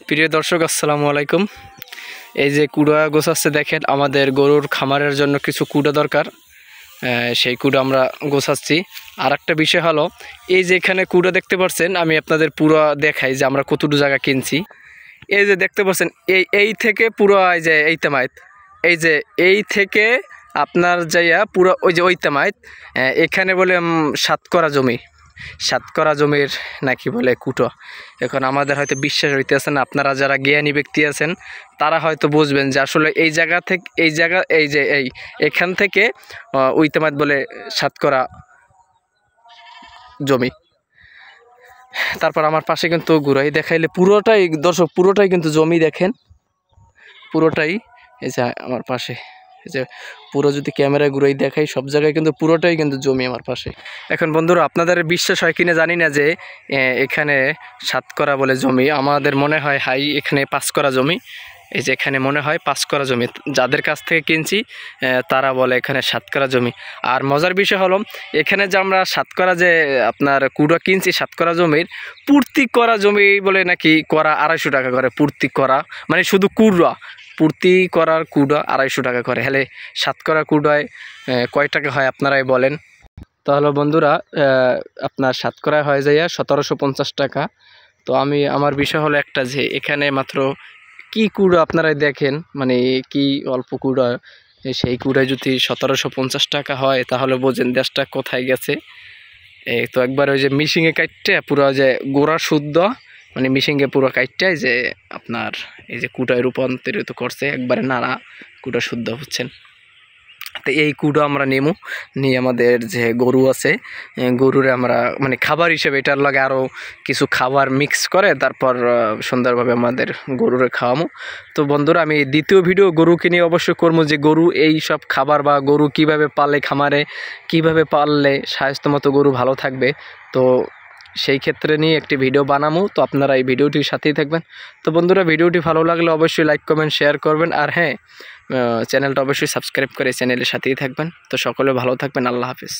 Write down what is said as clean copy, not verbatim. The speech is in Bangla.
প্রিয় দর্শক আসসালামু আলাইকুম। এই যে কুড়া গোছাচ্ছে দেখেন, আমাদের গরুর খামারের জন্য কিছু কুড়া দরকার, সেই কুড়া আমরা গোছাচ্ছি। আর একটা বিষয় হলো, এই যে এখানে কুড়া দেখতে পাচ্ছেন, আমি আপনাদের পুরো দেখাই যে আমরা কতটুকু জায়গা কিনছি। এই যে দেখতে পাচ্ছেন, এই থেকে পুরো এই যে এই তেমাইত, এই যে এই থেকে আপনার যাইয়া পুরো ওই যে ওই তেমাইত, এখানে বলে 7 করা জমি, 7 করা জমির নাকি বলে কুটো। এখন আমাদের হয়তো বিশ্বাস হইতেছে না, আপনারা যারা জ্ঞানী ব্যক্তি আছেন তারা হয়তো বুঝবেন যে আসলে এই জায়গা থেকে এই যে এখান থেকে ওই তেমাইত বলে 7 করা জমি। তারপর আমার পাশে কিন্তু ঘুরাই দেখাইলে পুরোটাই দর্শক, পুরোটাই কিন্তু জমি দেখেন, পুরোটাই। এই যে আমার পাশে, এই যে পুরো যদি ক্যামেরায় ঘুরাই দেখাই, সব জায়গায় কিন্তু পুরোটাই কিন্তু জমি আমার পাশে। এখন বন্ধুরা, আপনাদের বিশ্বাস হয় কিনা জানি না যে এখানে 7 করা বলে জমি, আমাদের মনে হয় হাই এখানে 5 করা জমি। এই যে এখানে মনে হয় 5 করা জমি, যাদের কাছ থেকে কিনছি তারা বলে এখানে 7 করা জমি। আর মজার বিষয় হলো, এখানে যে আমরা 7 করা যে আপনার কুড়া কিনছি 7 করা জমির, পূর্তি করা জমি বলে নাকি করা 250 টাকা করে পূর্তি করা, মানে শুধু কুড়া পূর্তি করার কুড়া 250 টাকা করে। হলে 7 করা কুড়ায় কয় টাকা হয় আপনারাই বলেন। তাহলে বন্ধুরা, আপনার 7 করায় হয়ে যায় 1750 টাকা। তো আমার বিষয় হলো একটা, যে এখানে মাত্র কি কুড়া আপনারাই দেখেন, মানে কি অল্প কুড়া, সেই কুড়ায় যদি 1750 টাকা হয় তাহলে বোঝেন দেশটা কোথায় গেছে। এই তো একবার ওই যে মিশিংয়ে কাটতে পুরো যে গোড়া শুদ্ধ, মানে মিশিংয়ে পুরো কাটটাই যে আপনার এই যে কুটায় রূপান্তরিত করছে, একবারে নাড়া কুটা শুদ্ধ হচ্ছেন। তো এই কুটো আমরা নিয়ে আমাদের যে গরু আছে, গরুরে আমরা মানে খাবার হিসেবে এটার লাগে আরও কিছু খাবার মিক্স করে তারপর সুন্দরভাবে আমাদের গরুরে খাওয়ামো। তো বন্ধুরা, আমি দ্বিতীয় ভিডিও গরুকে নিয়ে অবশ্যই করবো, যে গরু এই সব খাবার বা গরু কিভাবে পালে, খামারে কিভাবে পাললে স্বাস্থ্যমতো গরু ভালো থাকবে, তো সেই ক্ষেত্রে নিয়ে একটি ভিডিও বানাবো। তো আপনারা এই ভিডিওটির সাথেই থাকবেন। তো বন্ধুরা, ভিডিওটি ভালো লাগলে অবশ্যই লাইক কমেন্ট শেয়ার করবেন, আর হ্যাঁ, চ্যানেলটা অবশ্যই সাবস্ক্রাইব করে চ্যানেলের সাথেই থাকবেন। তো সকলে ভালো থাকবেন, আল্লাহ হাফিজ।